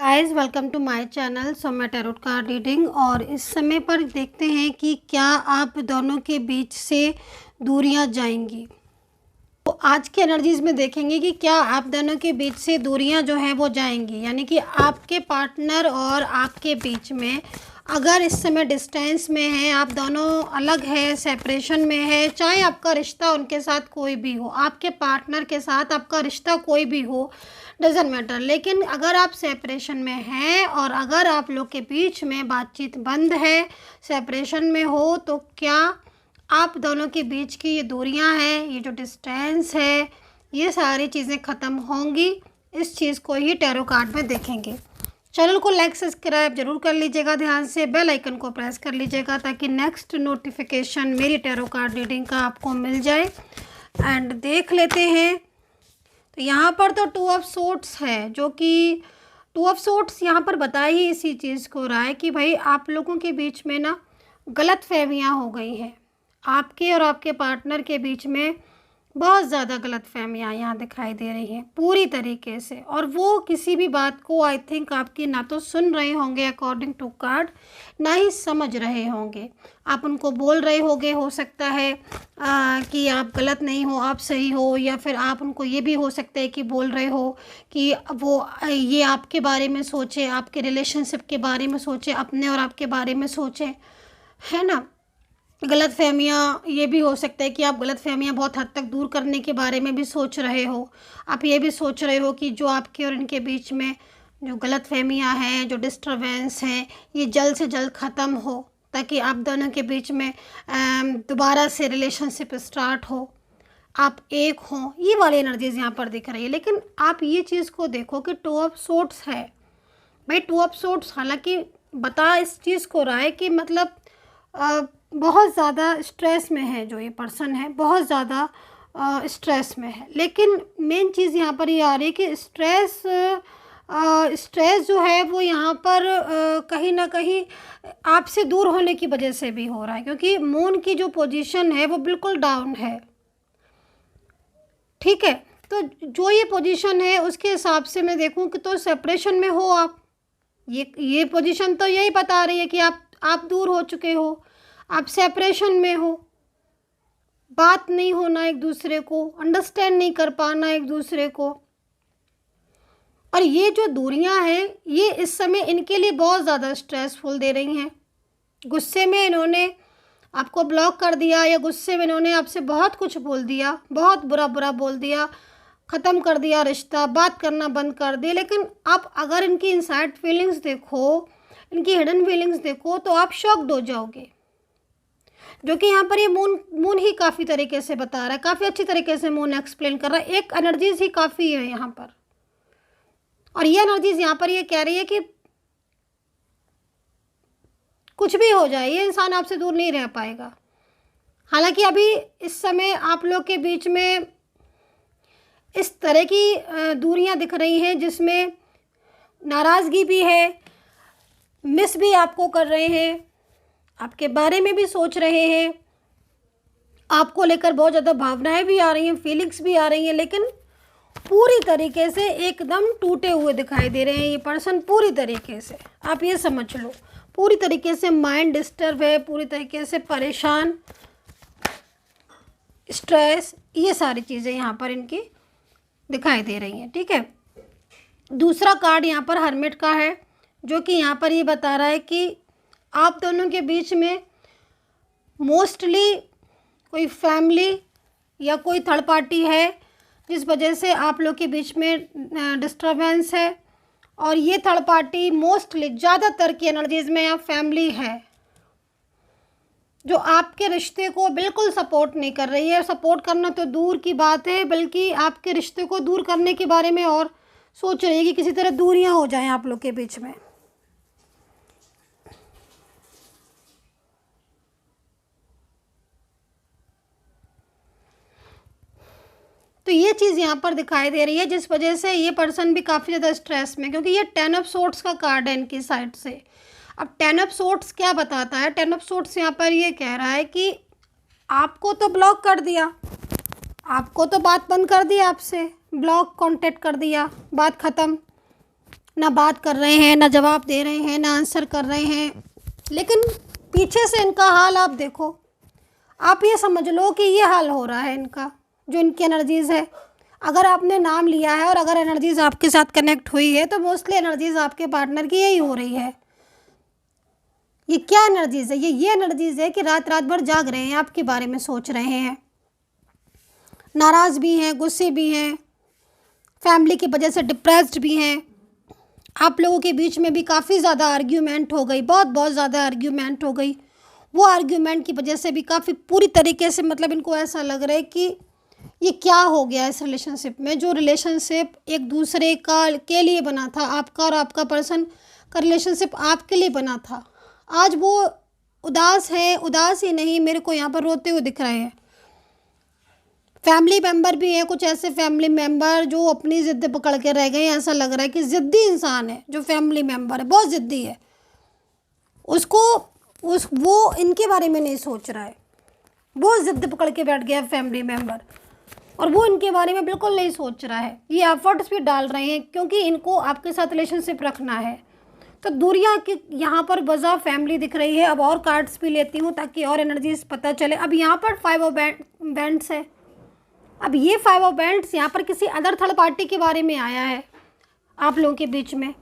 Guys welcome to my channel Soumya tarot card reading. और इस समय पर देखते हैं कि क्या आप दोनों के बीच से दूरियां जाएंगी। तो आज के एनर्जीज में देखेंगे कि क्या आप दोनों के बीच से दूरियां जो है वो जाएंगी, यानी कि आपके पार्टनर और आपके बीच में अगर इस समय डिस्टेंस में है, आप दोनों अलग है, सेपरेशन में है, चाहे आपका रिश्ता उनके साथ कोई भी हो, आपके पार्टनर के साथ आपका रिश्ता कोई भी हो, डजेंट मैटर, लेकिन अगर आप सेपरेशन में हैं और अगर आप लोग के बीच में बातचीत बंद है, सेपरेशन में हो, तो क्या आप दोनों के बीच की ये दूरियां हैं, ये जो डिस्टेंस है, ये सारी चीज़ें ख़त्म होंगी। इस चीज़ को ही टैरो कार्ड में देखेंगे। चैनल को लाइक सब्सक्राइब जरूर कर लीजिएगा, ध्यान से बेल आइकन को प्रेस कर लीजिएगा ताकि नेक्स्ट नोटिफिकेशन मेरी टैरो कार्ड रीडिंग का आपको मिल जाए। एंड देख लेते हैं। तो यहाँ पर तो टू ऑफ सोर्ड्स है, जो कि टू ऑफ सोर्ड्स यहाँ पर बता ही इसी चीज़ को रहा है कि भाई आप लोगों के बीच में ना गलत फहमियाँ हो गई हैं। आपके और आपके पार्टनर के बीच में बहुत ज़्यादा गलतफहमियाँ यहाँ दिखाई दे रही हैं पूरी तरीके से, और वो किसी भी बात को आई थिंक आपकी ना तो सुन रहे होंगे अकॉर्डिंग टू कार्ड, ना ही समझ रहे होंगे। आप उनको बोल रहे होंगे, हो सकता है कि आप गलत नहीं हो, आप सही हो, या फिर आप उनको ये भी हो सकता है कि बोल रहे हो कि वो ये आपके बारे में सोचे, आपके रिलेशनशिप के बारे में सोचे, अपने और आपके बारे में सोचे, है ना। गलतफ़हमियाँ ये भी हो सकता है कि आप गलतफ़हमियाँ बहुत हद तक दूर करने के बारे में भी सोच रहे हो। आप ये भी सोच रहे हो कि जो आपके और इनके बीच में जो गलतफ़हमियाँ हैं, जो डिस्टर्बेंस हैं, ये जल्द से जल्द ख़त्म हो ताकि आप दोनों के बीच में दोबारा से रिलेशनशिप स्टार्ट हो, आप एक हों। ये वाली एनर्जीज़ यहाँ पर दिख रही है। लेकिन आप ये चीज़ को देखो कि टू ऑफ सोर्ड्स है। भाई टू ऑफ सोर्ड्स हालांकि बता इस चीज़ को रहा है कि मतलब बहुत ज़्यादा स्ट्रेस में है, जो ये पर्सन है बहुत ज़्यादा स्ट्रेस में है। लेकिन मेन चीज़ यहाँ पर ये आ रही है कि स्ट्रेस जो है वो यहाँ पर कहीं ना कहीं आपसे दूर होने की वजह से भी हो रहा है, क्योंकि मून की जो पोजीशन है वो बिल्कुल डाउन है। ठीक है, तो जो ये पोजीशन है उसके हिसाब से मैं देखूँ कि तो सेपरेशन में हो आप। ये पोजीशन तो यही बता रही है कि आप दूर हो चुके हो, आप सेपरेशन में हो, बात नहीं होना एक दूसरे को, अंडरस्टैंड नहीं कर पाना एक दूसरे को। और ये जो दूरियां हैं ये इस समय इनके लिए बहुत ज़्यादा स्ट्रेसफुल दे रही हैं। गुस्से में इन्होंने आपको ब्लॉक कर दिया, या गुस्से में इन्होंने आपसे बहुत कुछ बोल दिया, बहुत बुरा बुरा बोल दिया, ख़त्म कर दिया रिश्ता, बात करना बंद कर दिया। लेकिन आप अगर इनकी इनसाइड फीलिंग्स देखो, इनकी हिडन फीलिंग्स देखो, तो आप शॉक्ड हो जाओगे। जो कि यहाँ पर ये मून ही काफ़ी तरीके से बता रहा है, काफ़ी अच्छी तरीके से मून एक्सप्लेन कर रहा है। एक एनर्जीज ही काफ़ी है यहाँ पर, और ये एनर्जीज यहाँ पर ये कह रही है कि कुछ भी हो जाए ये इंसान आपसे दूर नहीं रह पाएगा। हालांकि अभी इस समय आप लोग के बीच में इस तरह की दूरियां दिख रही हैं जिसमें नाराज़गी भी है, मिस भी आपको कर रहे हैं, आपके बारे में भी सोच रहे हैं, आपको लेकर बहुत ज़्यादा भावनाएं भी आ रही हैं, फीलिंग्स भी आ रही हैं, लेकिन पूरी तरीके से एकदम टूटे हुए दिखाई दे रहे हैं ये पर्सन। पूरी तरीके से आप ये समझ लो, पूरी तरीके से माइंड डिस्टर्ब है, पूरी तरीके से परेशान, स्ट्रेस, ये सारी चीज़ें यहाँ पर इनकी दिखाई दे रही हैं। ठीक है, दूसरा कार्ड यहाँ पर हर्मिट का है, जो कि यहाँ पर ये बता रहा है कि आप दोनों के बीच में मोस्टली कोई फैमिली या कोई थर्ड पार्टी है जिस वजह से आप लोग के बीच में डिस्टर्बेंस है। और ये थर्ड पार्टी मोस्टली ज़्यादातर की एनर्जीज में या फैमिली है जो आपके रिश्ते को बिल्कुल सपोर्ट नहीं कर रही है। सपोर्ट करना तो दूर की बात है, बल्कि आपके रिश्ते को दूर करने के बारे में और सोच रही है कि किसी तरह दूरियां हो जाएं आप लोग के बीच में। तो ये चीज़ यहाँ पर दिखाई दे रही है, जिस वजह से ये पर्सन भी काफ़ी ज़्यादा स्ट्रेस में, क्योंकि ये 10 ऑफ सोर्ड्स का कार्ड है इनकी साइड से। अब 10 ऑफ सोर्ड्स क्या बताता है? 10 ऑफ सोर्ड्स यहाँ पर ये कह रहा है कि आपको तो ब्लॉक कर दिया, आपको तो बात बंद कर दी, आपसे ब्लॉक कांटेक्ट कर दिया, बात ख़त्म। ना बात कर रहे हैं, ना जवाब दे रहे हैं, ना आंसर कर रहे हैं। लेकिन पीछे से इनका हाल आप देखो, आप ये समझ लो कि ये हाल हो रहा है इनका, जो इनकी एनर्जीज़ है। अगर आपने नाम लिया है और अगर एनर्जीज़ आपके साथ कनेक्ट हुई है तो मोस्टली एनर्जीज़ आपके पार्टनर की यही हो रही है। ये क्या एनर्जीज़ है? ये एनर्जीज़ है कि रात रात भर जाग रहे हैं, आपके बारे में सोच रहे हैं, नाराज़ भी हैं, गुस्से भी हैं, फैमिली की वजह से डिप्रेस्ड भी हैं। आप लोगों के बीच में भी काफ़ी ज़्यादा आर्ग्यूमेंट हो गई, बहुत ज़्यादा आर्ग्यूमेंट हो गई। वो आर्ग्यूमेंट की वजह से भी काफ़ी पूरी तरीके से मतलब इनको ऐसा लग रहा है कि ये क्या हो गया इस रिलेशनशिप में। जो रिलेशनशिप एक दूसरे का के लिए बना था, आपका और आपका पर्सन का रिलेशनशिप आपके लिए बना था, आज वो उदास है। उदास ही नहीं, मेरे को यहाँ पर रोते हुए दिख रहे हैं। फैमिली मेंबर भी हैं, कुछ ऐसे फैमिली मेंबर जो अपनी ज़िद पकड़ के रह गए हैं। ऐसा लग रहा है कि ज़िद्दी इंसान है जो फैमिली मेंबर है, बहुत ज़िद्दी है। वो इनके बारे में नहीं सोच रहा है, बहुत ज़िद पकड़ के बैठ गया फैमिली मेंबर, और वो इनके बारे में बिल्कुल नहीं सोच रहा है। ये एफर्ट्स भी डाल रहे हैं क्योंकि इनको आपके साथ रिलेशनशिप रखना है। तो दूरियां की यहाँ पर वजह फैमिली दिख रही है। अब और कार्ड्स भी लेती हूँ ताकि और एनर्जीज पता चले। अब यहाँ पर 5 ऑफ बैंड्स है। अब ये 5 ऑफ बैंड्स यहाँ पर किसी अदर थर्ड पार्टी के बारे में आया है आप लोगों के बीच में।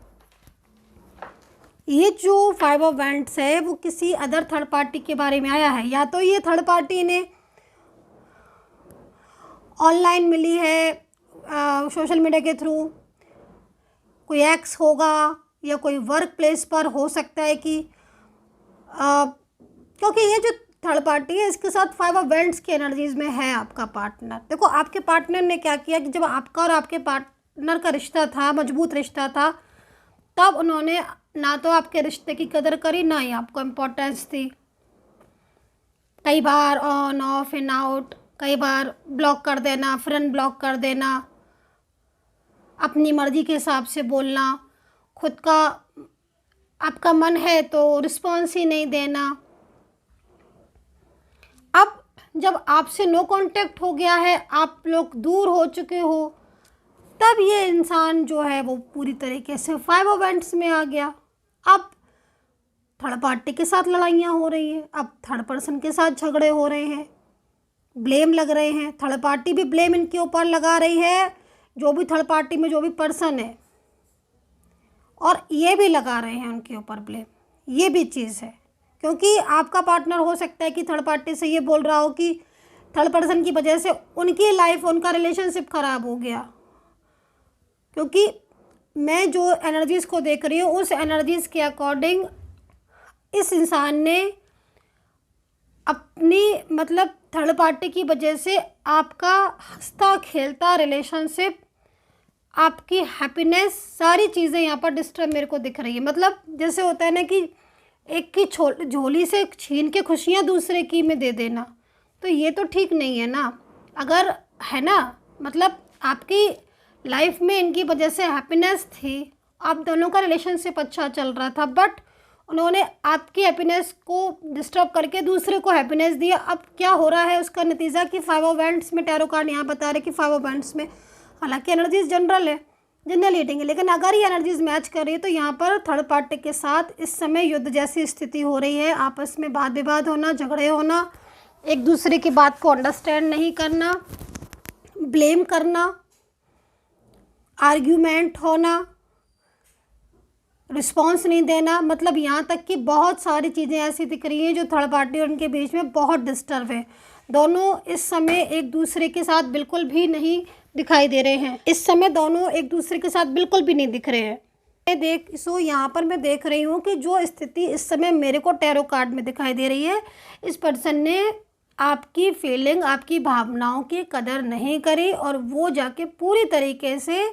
ये जो 5 ऑफ बैंड्स है वो किसी अदर थर्ड पार्टी के बारे में आया है। या तो ये थर्ड पार्टी ने ऑनलाइन मिली है, सोशल मीडिया के थ्रू, कोई एक्स होगा, या कोई वर्क प्लेस पर हो सकता है कि क्योंकि ये जो थर्ड पार्टी है इसके साथ 5 ऑफ बैंड्स की एनर्जीज में है आपका पार्टनर। देखो आपके पार्टनर ने क्या किया कि जब आपका और आपके पार्टनर का रिश्ता था, मजबूत रिश्ता था, तब उन्होंने ना तो आपके रिश्ते की कदर करी, ना ही आपको इम्पोर्टेंस दी। कई बार ऑन ऑफ इन आउट, कई बार ब्लॉक कर देना, फ्रेंड ब्लॉक कर देना, अपनी मर्ज़ी के हिसाब से बोलना, खुद का आपका मन है तो रिस्पॉन्स ही नहीं देना। अब जब आपसे नो कांटेक्ट हो गया है, आप लोग दूर हो चुके हो, तब ये इंसान जो है वो पूरी तरीके से 5 ऑफ बैंड्स में आ गया। अब थर्ड पार्टी के साथ लड़ाइयाँ हो रही हैं, अब थर्ड पर्सन के साथ झगड़े हो रहे हैं, ब्लेम लग रहे हैं। थर्ड पार्टी भी ब्लेम इनके ऊपर लगा रही है, जो भी थर्ड पार्टी में जो भी पर्सन है, और ये भी लगा रहे हैं उनके ऊपर ब्लेम। ये भी चीज़ है क्योंकि आपका पार्टनर हो सकता है कि थर्ड पार्टी से ये बोल रहा हो कि थर्ड पर्सन की वजह से उनकी लाइफ, उनका रिलेशनशिप ख़राब हो गया। क्योंकि मैं जो एनर्जीज़ को देख रही हूँ उस एनर्जीज़ के अकॉर्डिंग इस इंसान ने अपनी मतलब थर्ड पार्टी की वजह से आपका हंसता खेलता रिलेशनशिप, आपकी हैप्पीनेस, सारी चीज़ें यहाँ पर डिस्टर्ब मेरे को दिख रही है। मतलब जैसे होता है ना कि एक की झोली से छीन के खुशियाँ दूसरे की में दे देना, तो ये तो ठीक नहीं है ना। अगर है ना, मतलब आपकी लाइफ में इनकी वजह से हैप्पीनेस थी, आप दोनों का रिलेशनशिप अच्छा चल रहा था, बट उन्होंने आपकी हैप्पीनेस को डिस्टर्ब करके दूसरे को हैप्पीनेस दिया। अब क्या हो रहा है उसका नतीजा कि 5 ऑफ बैंड्स में टैरो कार्ड यहाँ बता रहे कि 5 ऑफ बैंड्स में, हालांकि एनर्जीज जनरल है, जनरल रीडिंग है, लेकिन अगर ये एनर्जीज मैच कर रही है तो यहाँ पर थर्ड पार्टी के साथ इस समय युद्ध जैसी स्थिति हो रही है। आपस में वाद विवाद होना, झगड़े होना, एक दूसरे की बात को अंडरस्टैंड नहीं करना, ब्लेम करना, आर्ग्यूमेंट होना, रिस्पॉन्स नहीं देना। मतलब यहाँ तक कि बहुत सारी चीज़ें ऐसी दिख रही हैं जो थर्ड पार्टी और उनके बीच में बहुत डिस्टर्ब है। दोनों इस समय एक दूसरे के साथ बिल्कुल भी नहीं दिखाई दे रहे हैं। इस समय दोनों एक दूसरे के साथ बिल्कुल भी नहीं दिख रहे हैं। यहाँ पर मैं देख रही हूँ कि जो स्थिति इस समय मेरे को टैरो कार्ड में दिखाई दे रही है, इस पर्सन ने आपकी फीलिंग, आपकी भावनाओं की कदर नहीं करी और वो जाके पूरी तरीके से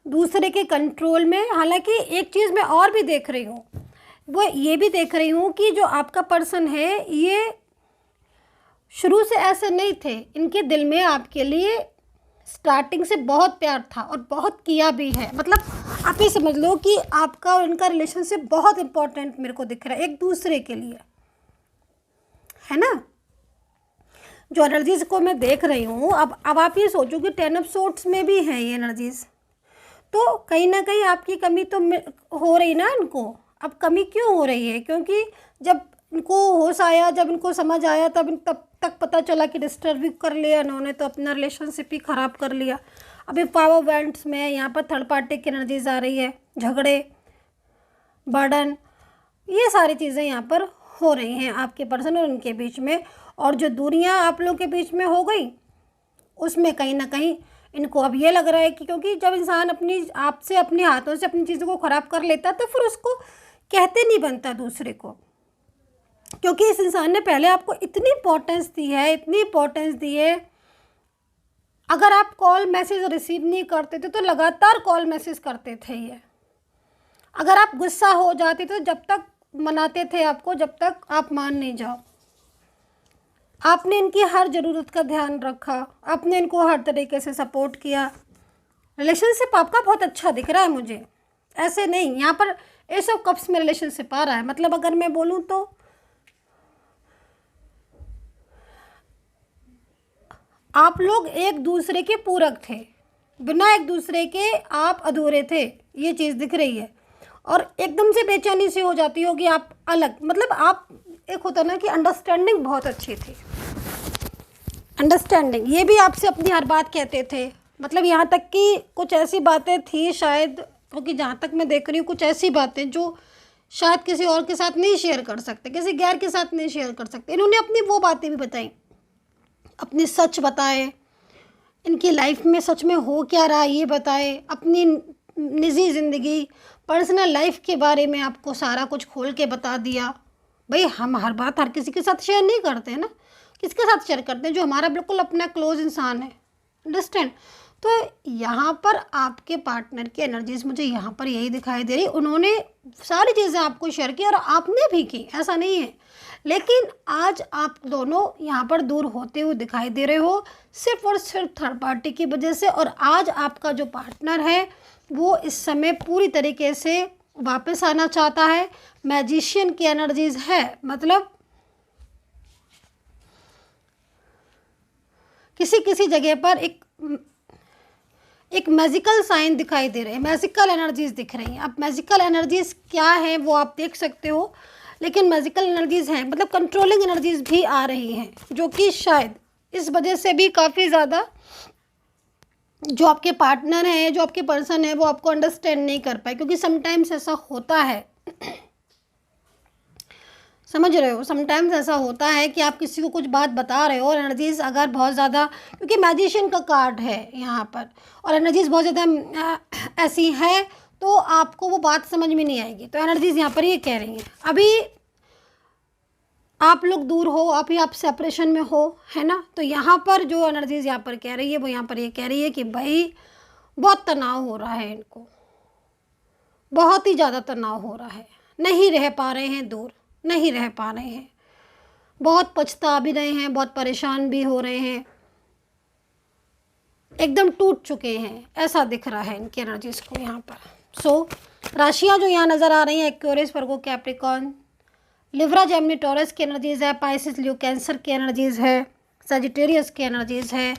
दूसरे के कंट्रोल में। हालांकि एक चीज़ मैं और भी देख रही हूँ, वो ये भी देख रही हूँ कि जो आपका पर्सन है ये शुरू से ऐसे नहीं थे, इनके दिल में आपके लिए स्टार्टिंग से बहुत प्यार था और बहुत किया भी है। मतलब आप ये समझ लो कि आपका और इनका रिलेशनशिप बहुत इम्पोर्टेंट मेरे को दिख रहा है एक दूसरे के लिए, है ना। जो एनर्जीज़ को मैं देख रही हूँ, अब आप ये सोचो कि 10 ऑफ सोर्ड्स में भी है ये एनर्जीज़, तो कहीं ना कहीं आपकी कमी तो हो रही ना इनको। अब कमी क्यों हो रही है? क्योंकि जब इनको होश आया, जब इनको समझ आया, तब तक पता चला कि डिस्टर्ब भी कर लिया इन्होंने, तो अपना रिलेशनशिप ही ख़राब कर लिया। अभी पावर पॉइंट्स में यहाँ पर थर्ड पार्टी की एनर्जीज आ रही है, झगड़े, बर्डन, ये सारी चीज़ें यहाँ पर हो रही हैं आपके पर्सन और उनके बीच में। और जो दूरियाँ आप लोगों के बीच में हो गई, उसमें कहीं ना कहीं इनको अब ये लग रहा है कि क्योंकि जब इंसान अपनी आपसे अपने हाथों से अपनी चीज़ों को ख़राब कर लेता तो फिर उसको कहते नहीं बनता दूसरे को, क्योंकि इस इंसान ने पहले आपको इतनी इम्पोर्टेंस दी है, इतनी इम्पोर्टेंस दी है। अगर आप कॉल मैसेज रिसीव नहीं करते थे तो लगातार कॉल मैसेज करते थे ये। अगर आप गुस्सा हो जाते तो जब तक मनाते थे आपको, जब तक आप मान नहीं जाओ। आपने इनकी हर ज़रूरत का ध्यान रखा, आपने इनको हर तरीके से सपोर्ट किया। रिलेशनशिप आपका बहुत अच्छा दिख रहा है मुझे, ऐसे नहीं। यहाँ पर एस ऑफ कप्स में रिलेशनशिप आ रहा है, मतलब अगर मैं बोलूँ तो आप लोग एक दूसरे के पूरक थे, बिना एक दूसरे के आप अधूरे थे, ये चीज़ दिख रही है। और एकदम से बेचैनी सी हो जाती होगी आप अलग, मतलब आप एक होता ना कि अंडरस्टैंडिंग बहुत अच्छी थी। अंडरस्टैंडिंग, ये भी आपसे अपनी हर बात कहते थे, मतलब यहाँ तक कि कुछ ऐसी बातें थी शायद, क्योंकि जहाँ तक मैं देख रही हूँ कुछ ऐसी बातें जो शायद किसी और के साथ नहीं शेयर कर सकते, किसी गैर के साथ नहीं शेयर कर सकते। इन्होंने अपनी वो बातें भी बताई, अपने सच बताए, इनकी लाइफ में सच में हो क्या रहा है ये बताए, अपनी निजी ज़िंदगी, पर्सनल लाइफ के बारे में आपको सारा कुछ खोल के बता दिया। भाई हम हर बात हर किसी के साथ शेयर नहीं करते हैं ना, किसके साथ शेयर करते हैं? जो हमारा बिल्कुल अपना क्लोज इंसान है, अंडरस्टैंड। तो यहाँ पर आपके पार्टनर की एनर्जीज मुझे यहाँ पर यही दिखाई दे रही, उन्होंने सारी चीज़ें आपको शेयर की और आपने भी की, ऐसा नहीं है। लेकिन आज आप दोनों यहाँ पर दूर होते हुए दिखाई दे रहे हो सिर्फ और सिर्फ थर्ड पार्टी की वजह से। और आज आपका जो पार्टनर है वो इस समय पूरी तरीके से वापस आना चाहता है। मैजिशियन की एनर्जीज है, मतलब किसी किसी जगह पर एक मैजिकल साइन दिखाई दे रहे हैं, मैजिकल एनर्जीज दिख रही हैं। अब मैजिकल एनर्जीज क्या है वो आप देख सकते हो, लेकिन मैजिकल एनर्जीज हैं, मतलब कंट्रोलिंग एनर्जीज भी आ रही हैं, जो कि शायद इस वजह से भी काफ़ी ज़्यादा जो आपके पार्टनर हैं, जो आपके पर्सन है, वो आपको अंडरस्टैंड नहीं कर पाए। क्योंकि समटाइम्स ऐसा होता है, समझ रहे हो, समटाइम्स ऐसा होता है कि आप किसी को कुछ बात बता रहे हो और एनर्जीज अगर बहुत ज़्यादा, क्योंकि मैजिशियन का कार्ड है यहाँ पर और एनर्जीज बहुत ज़्यादा ऐसी है तो आपको वो बात समझ में नहीं आएगी। तो एनर्जीज यहाँ पर ये कह रही हैं अभी आप लोग दूर हो, अभी आप सेपरेशन में हो, है ना। तो यहाँ पर जो एनर्जीज यहाँ पर कह रही है वो यहाँ पर ये कह रही है कि भाई बहुत तनाव हो रहा है इनको, बहुत ही ज़्यादा तनाव हो रहा है, नहीं रह पा रहे हैं दूर, नहीं रह पा रहे हैं, बहुत पछता भी रहे हैं, बहुत परेशान भी हो रहे हैं, एकदम टूट चुके हैं, ऐसा दिख रहा है इनकी एनर्जीज को यहाँ पर। सो राशियाँ जो यहाँ नज़र आ रही हैं एक्वेरियस, वर्गो, कैप्रिकॉर्न, लिब्रा, जेमिनी, टॉरस की एनर्जीज़ है, पाइसिस, लियो, कैंसर की एनर्जीज़ है, सजिटेरियस की एनर्जीज़ है।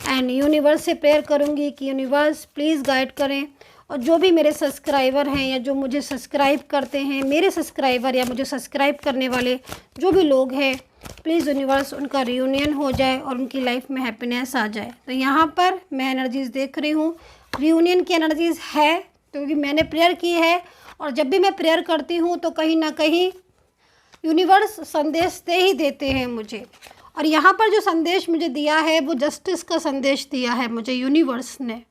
एंड यूनिवर्स से प्रेयर करूँगी कि यूनिवर्स प्लीज़ गाइड करें। और जो भी मेरे सब्सक्राइबर हैं या जो मुझे सब्सक्राइब करते हैं, मेरे सब्सक्राइबर या मुझे सब्सक्राइब करने वाले जो भी लोग हैं, प्लीज़ यूनिवर्स उनका रियूनियन हो जाए और उनकी लाइफ में हैप्पीनेस आ जाए। तो यहाँ पर मैं एनर्जीज़ देख रही हूँ, रियूनियन की एनर्जीज़ है क्योंकि मैंने प्रेयर की है। और जब भी मैं प्रेयर करती हूँ तो कहीं ना कहीं यूनिवर्स संदेश दे ही देते हैं मुझे। और यहाँ पर जो संदेश मुझे दिया है वो जस्टिस का संदेश दिया है मुझे यूनिवर्स ने,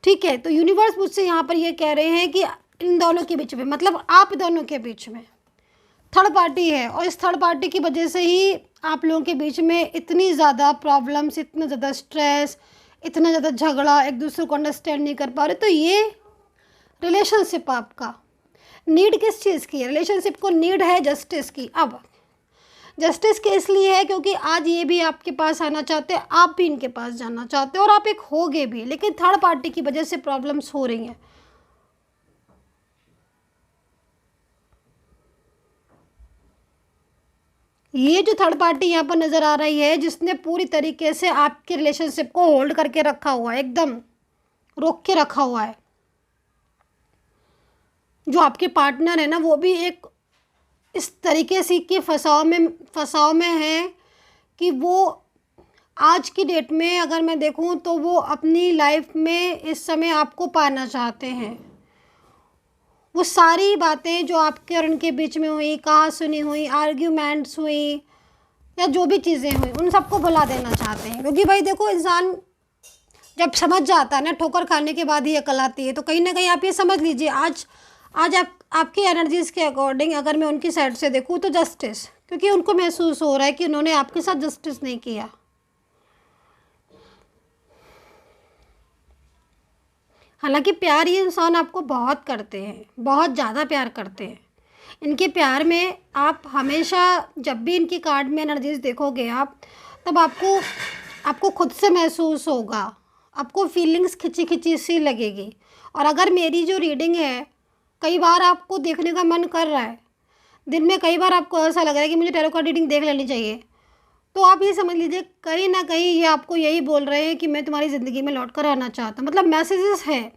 ठीक है। तो यूनिवर्स मुझसे यहाँ पर ये कह रहे हैं कि इन दोनों के बीच में, मतलब आप दोनों के बीच में थर्ड पार्टी है और इस थर्ड पार्टी की वजह से ही आप लोगों के बीच में इतनी ज़्यादा प्रॉब्लम्स, इतना ज़्यादा स्ट्रेस, इतना ज़्यादा झगड़ा, एक दूसरे को अंडरस्टैंड नहीं कर पा रहे। तो ये रिलेशनशिप आपका नीड किस चीज़ की है? रिलेशनशिप को नीड है जस्टिस की। अब जस्टिस के इसलिए है क्योंकि आज ये भी आपके पास आना चाहते हैं, आप भी इनके पास जाना चाहते हो और आप एक होगे भी, लेकिन थर्ड पार्टी की वजह से प्रॉब्लम्स हो रही हैं। ये जो थर्ड पार्टी यहाँ पर नज़र आ रही है जिसने पूरी तरीके से आपके रिलेशनशिप को होल्ड करके रखा हुआ है, एकदम रोक के रखा हुआ है। जो आपके पार्टनर है ना, वो भी एक इस तरीके से कि फंसाव में है कि वो आज की डेट में अगर मैं देखूं तो वो अपनी लाइफ में इस समय आपको पाना चाहते हैं। वो सारी बातें जो आपके और उनके बीच में हुई, कहा सुनी हुई, आर्ग्यूमेंट्स हुई या जो भी चीज़ें हुई, उन सबको भुला देना चाहते हैं। क्योंकि भाई देखो, इंसान जब समझ जाता है ना, ठोकर खाने के बाद ही अकल आती है। तो कहीं ना कहीं आप ये समझ लीजिए, आज आपकी एनर्जीज़ के अकॉर्डिंग अगर मैं उनकी साइड से देखूँ तो जस्टिस, क्योंकि उनको महसूस हो रहा है कि उन्होंने आपके साथ जस्टिस नहीं किया। हालांकि प्यार ये इंसान आपको बहुत करते हैं, बहुत ज़्यादा प्यार करते हैं। इनके प्यार में आप हमेशा, जब भी इनकी कार्ड में एनर्जीज देखोगे आप, तब आपको खुद से महसूस होगा, आपको फीलिंग्स खिंची खिंची सी लगेगी। और अगर मेरी जो रीडिंग है, कई बार आपको देखने का मन कर रहा है, दिन में कई बार आपको ऐसा लग रहा है कि मुझे टैरो कार्ड रीडिंग देख लेनी चाहिए, तो आप ये समझ लीजिए कहीं ना कहीं ये आपको यही बोल रहे हैं कि मैं तुम्हारी ज़िंदगी में लौट कर आना चाहता हूँ। मतलब मैसेजेस हैं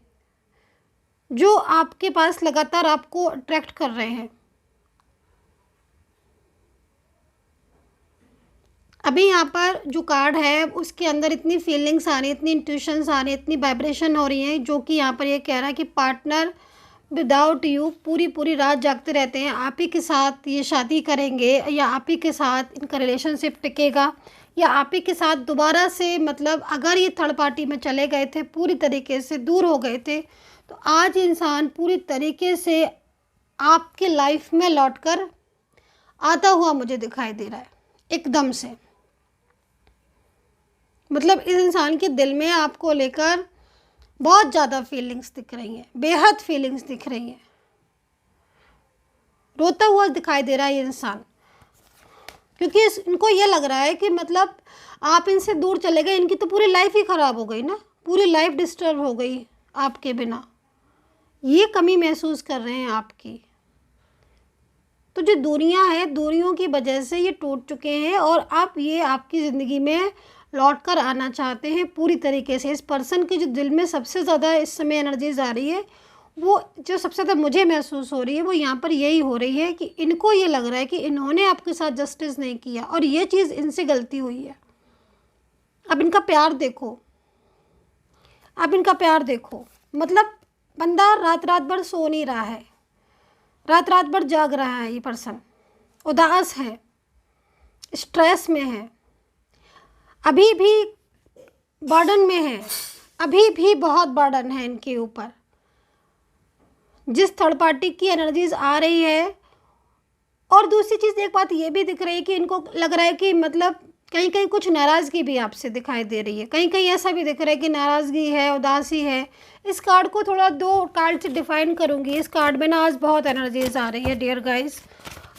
जो आपके पास लगातार आपको अट्रैक्ट कर रहे हैं। अभी यहाँ पर जो कार्ड है उसके अंदर इतनी फीलिंग्स आ रही है, इतनी इंट्यूशंस आ रही है, इतनी वाइब्रेशन हो रही है, जो कि यहाँ पर ये कह रहा है कि पार्टनर विदाउट यू पूरी रात जागते रहते हैं। आप ही के साथ ये शादी करेंगे या आप ही के साथ इनका रिलेशनशिप टिकेगा, या आप ही के साथ दोबारा से, मतलब अगर ये थर्ड पार्टी में चले गए थे, पूरी तरीके से दूर हो गए थे, तो आज इंसान पूरी तरीके से आपके लाइफ में लौटकर आता हुआ मुझे दिखाई दे रहा है एकदम से। मतलब इस इंसान के दिल में आपको लेकर बहुत ज़्यादा फीलिंग्स दिख रही हैं, बेहद फीलिंग्स दिख रही हैं। रोता हुआ दिखाई दे रहा है ये इंसान, क्योंकि इनको ये लग रहा है कि मतलब आप इनसे दूर चले गए, इनकी तो पूरी लाइफ ही ख़राब हो गई ना, पूरी लाइफ डिस्टर्ब हो गई आपके बिना। ये कमी महसूस कर रहे हैं आपकी। तो जो दूरियां हैं, दूरियों की वजह से ये टूट चुके हैं, और आप ये आपकी ज़िंदगी में लौट कर आना चाहते हैं पूरी तरीके से। इस पर्सन के जो दिल में सबसे ज़्यादा इस समय एनर्जीज आ रही है, वो जो सबसे ज़्यादा मुझे महसूस हो रही है, वो यहाँ पर यही हो रही है कि इनको ये लग रहा है कि इन्होंने आपके साथ जस्टिस नहीं किया और ये चीज़ इनसे गलती हुई है। अब इनका प्यार देखो, अब इनका प्यार देखो। मतलब बंदा रात रात भर सो नहीं रहा है, रात रात भर जाग रहा है। ये पर्सन उदास है, स्ट्रेस में है, अभी भी बर्डन में है, अभी भी बहुत बर्डन है इनके ऊपर। जिस थर्ड पार्टी की एनर्जीज आ रही है, और दूसरी चीज़ एक बात ये भी दिख रही है कि इनको लग रहा है कि मतलब कहीं कहीं कुछ नाराज़गी भी आपसे दिखाई दे रही है, कहीं कहीं ऐसा भी दिख रहा है कि नाराज़गी है, उदासी है। इस कार्ड को थोड़ा दो कार्ड से डिफाइन करूँगी। इस कार्ड में ना आज बहुत एनर्जीज आ रही है डियर गाइस।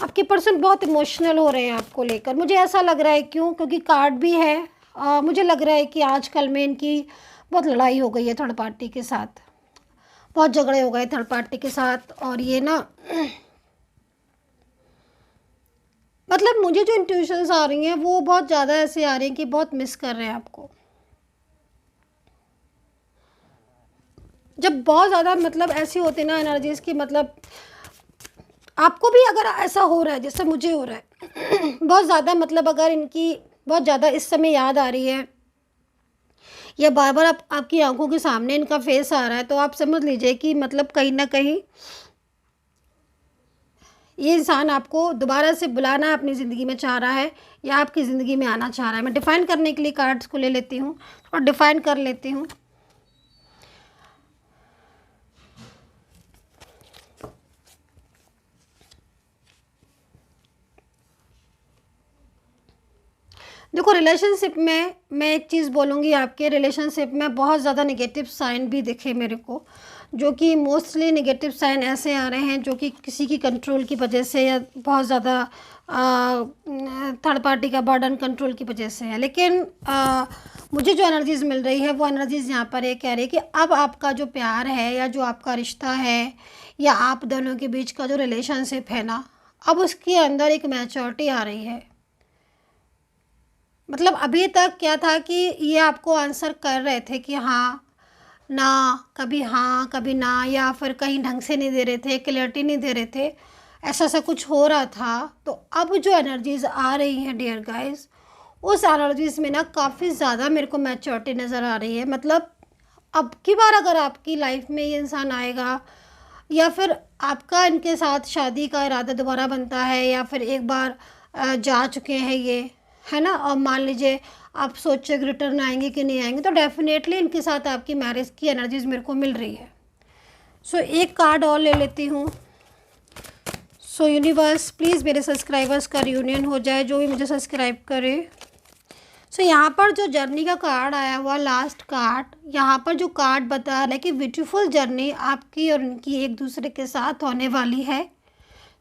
आपके पर्सन बहुत इमोशनल हो रहे हैं आपको लेकर, मुझे ऐसा लग रहा है। क्यों? क्योंकि कार्ड भी है। मुझे लग रहा है कि आजकल में इनकी बहुत लड़ाई हो गई है थर्ड पार्टी के साथ, बहुत झगड़े हो गए थर्ड पार्टी के साथ। और ये ना मतलब मुझे जो इंट्यूशंस आ रही हैं वो बहुत ज़्यादा ऐसे आ रही हैं कि बहुत मिस कर रहे हैं आपको। जब बहुत ज़्यादा मतलब ऐसी होती ना एनर्जीज़ की, मतलब आपको भी अगर ऐसा हो रहा है जैसे मुझे हो रहा है बहुत ज़्यादा, मतलब अगर इनकी बहुत ज़्यादा इस समय याद आ रही है या बार बार आपकी आंखों के सामने इनका फेस आ रहा है, तो आप समझ लीजिए कि मतलब कहीं ना कहीं ये इंसान आपको दोबारा से बुलाना अपनी ज़िंदगी में चाह रहा है या आपकी ज़िंदगी में आना चाह रहा है। मैं डिफ़ाइन करने के लिए कार्ड्स को ले लेती हूँ और डिफ़ाइन कर लेती हूँ। देखो, रिलेशनशिप में मैं एक चीज़ बोलूँगी, आपके रिलेशनशिप में बहुत ज़्यादा नेगेटिव साइन भी दिखे मेरे को, जो कि मोस्टली नेगेटिव साइन ऐसे आ रहे हैं जो कि किसी की कंट्रोल की वजह से या बहुत ज़्यादा थर्ड पार्टी का बर्डन कंट्रोल की वजह से है। लेकिन मुझे जो एनर्जीज़ मिल रही है वो एनर्जीज़ यहाँ पर ये कह रही है कि अब आपका जो प्यार है या जो आपका रिश्ता है या आप दोनों के बीच का जो रिलेशनशिप है ना, अब उसके अंदर एक मैच्योरिटी आ रही है। मतलब अभी तक क्या था कि ये आपको आंसर कर रहे थे कि हाँ ना, कभी हाँ कभी ना, या फिर कहीं ढंग से नहीं दे रहे थे, क्लैरिटी नहीं दे रहे थे, ऐसा ऐसा कुछ हो रहा था। तो अब जो एनर्जीज़ आ रही हैं डियर गाइस, उस एनर्जीज़ में ना काफ़ी ज़्यादा मेरे को मैच्योरिटी नज़र आ रही है। मतलब अब की बार अगर आपकी लाइफ में ये इंसान आएगा, या फिर आपका इनके साथ शादी का इरादा दोबारा बनता है, या फिर एक बार जा चुके हैं ये, है ना, और मान लीजिए आप सोचे कि रिटर्न आएंगे कि नहीं आएंगे, तो डेफिनेटली इनके साथ आपकी मैरिज की एनर्जीज मेरे को मिल रही है। सो एक कार्ड और ले लेती हूँ। सो यूनिवर्स प्लीज़ मेरे सब्सक्राइबर्स का रियूनियन हो जाए, जो भी मुझे सब्सक्राइब करे। सो यहाँ पर जो जर्नी का कार्ड आया हुआ लास्ट कार्ड, यहाँ पर जो कार्ड बता रहा है कि ब्यूटीफुल जर्नी आपकी और इनकी एक दूसरे के साथ होने वाली है।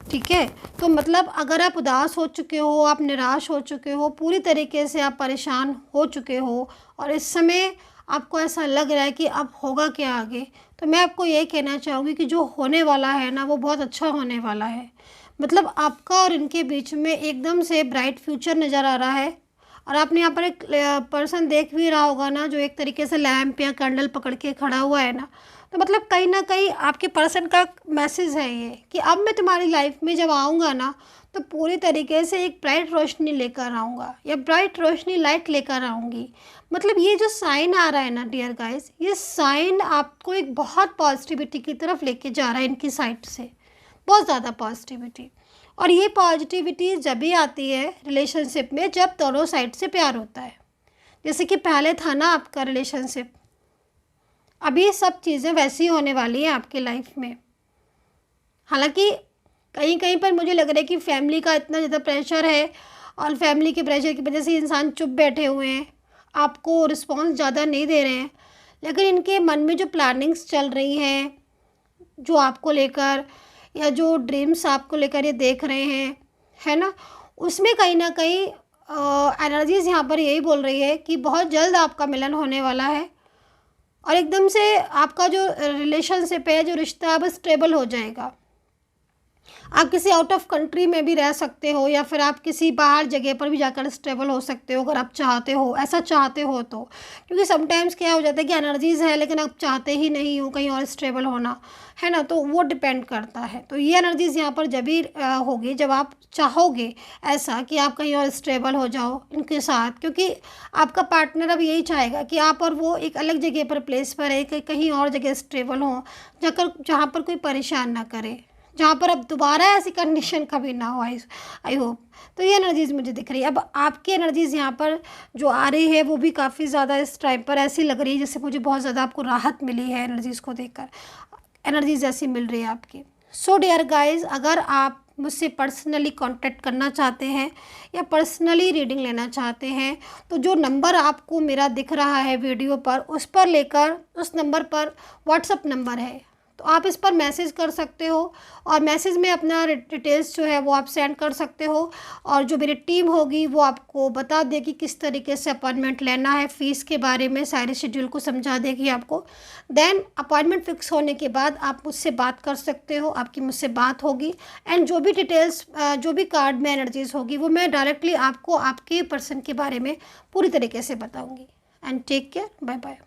ठीक है, तो मतलब अगर आप उदास हो चुके हो, आप निराश हो चुके हो, पूरी तरीके से आप परेशान हो चुके हो, और इस समय आपको ऐसा लग रहा है कि अब होगा क्या आगे, तो मैं आपको ये कहना चाहूँगी कि जो होने वाला है ना, वो बहुत अच्छा होने वाला है। मतलब आपका और इनके बीच में एकदम से ब्राइट फ्यूचर नज़र आ रहा है। और आपने यहाँ पर एक पर्सन देख भी रहा होगा ना, जो एक तरीके से लैंप या कैंडल पकड़ के खड़ा हुआ है ना, तो मतलब कहीं ना कहीं आपके पर्सन का मैसेज है ये कि अब मैं तुम्हारी लाइफ में जब आऊँगा ना, तो पूरी तरीके से एक ब्राइट रोशनी लेकर आऊँगा, या ब्राइट रोशनी लाइट लेकर आऊँगी। मतलब ये जो साइन आ रहा है ना डियर गाइस, ये साइन आपको एक बहुत पॉजिटिविटी की तरफ लेके जा रहा है इनकी साइड से, बहुत ज़्यादा पॉजिटिविटी। और ये पॉजिटिविटी जब भी आती है रिलेशनशिप में, जब दोनों साइड से प्यार होता है। जैसे कि पहले था ना आपका रिलेशनशिप, अभी सब चीज़ें वैसी होने वाली हैं आपकी लाइफ में। हालांकि कहीं कहीं पर मुझे लग रहा है कि फैमिली का इतना ज़्यादा प्रेशर है, और फैमिली के प्रेशर की वजह से इंसान चुप बैठे हुए हैं, आपको रिस्पॉन्स ज़्यादा नहीं दे रहे हैं। लेकिन इनके मन में जो प्लानिंग्स चल रही हैं, जो आपको लेकर, या जो ड्रीम्स आपको लेकर ये देख रहे हैं, है ना, उसमें कहीं ना कहीं एनर्जीज़ यहाँ पर यही बोल रही है कि बहुत जल्द आपका मिलन होने वाला है, और एकदम से आपका जो रिलेशनशिप है, जो रिश्ता है, वो स्टेबल हो जाएगा। आप किसी आउट ऑफ कंट्री में भी रह सकते हो, या फिर आप किसी बाहर जगह पर भी जाकर स्टेबल हो सकते हो, अगर आप चाहते हो, ऐसा चाहते हो तो। क्योंकि समटाइम्स क्या हो जाता है कि एनर्जीज़ है लेकिन आप चाहते ही नहीं हो कहीं और स्टेबल होना, है ना, तो वो डिपेंड करता है। तो ये एनर्जीज़ यहाँ पर जब भी होगी जब आप चाहोगे ऐसा कि आप कहीं और स्टेबल हो जाओ इनके साथ, क्योंकि आपका पार्टनर अब यही चाहेगा कि आप और वो एक अलग जगह पर प्लेस पर है, कहीं और जगह स्टेबल हो, जाकर जहाँ पर कोई परेशान ना करे, जहाँ पर अब दोबारा ऐसी कंडीशन कभी ना हो। I hope. तो ये एनर्जीज़ मुझे दिख रही है। अब आपकी एनर्जीज़ यहाँ पर जो आ रही है वो भी काफ़ी ज़्यादा इस टाइम पर ऐसी लग रही है जैसे मुझे बहुत ज़्यादा आपको राहत मिली है एनर्जीज़ को देखकर, एनर्जीज़ ऐसी मिल रही है आपकी। सो डियर गाइज, अगर आप मुझसे पर्सनली कांटेक्ट करना चाहते हैं या पर्सनली रीडिंग लेना चाहते हैं, तो जो नंबर आपको मेरा दिख रहा है वीडियो पर, उस पर लेकर, उस नंबर पर व्हाट्सअप नंबर है, तो आप इस पर मैसेज कर सकते हो, और मैसेज में अपना डिटेल्स जो है वो आप सेंड कर सकते हो, और जो मेरी टीम होगी वो आपको बता देगी किस तरीके से अपॉइंटमेंट लेना है, फ़ीस के बारे में सारे शेड्यूल को समझा देगी आपको। देन अपॉइंटमेंट फिक्स होने के बाद आप मुझसे बात कर सकते हो, आपकी मुझसे बात होगी, एंड जो भी डिटेल्स, जो भी कार्ड में एनर्जीज होगी, वो मैं डायरेक्टली आपको आपके पर्सन के बारे में पूरी तरीके से बताऊँगी। And take care, bye bye.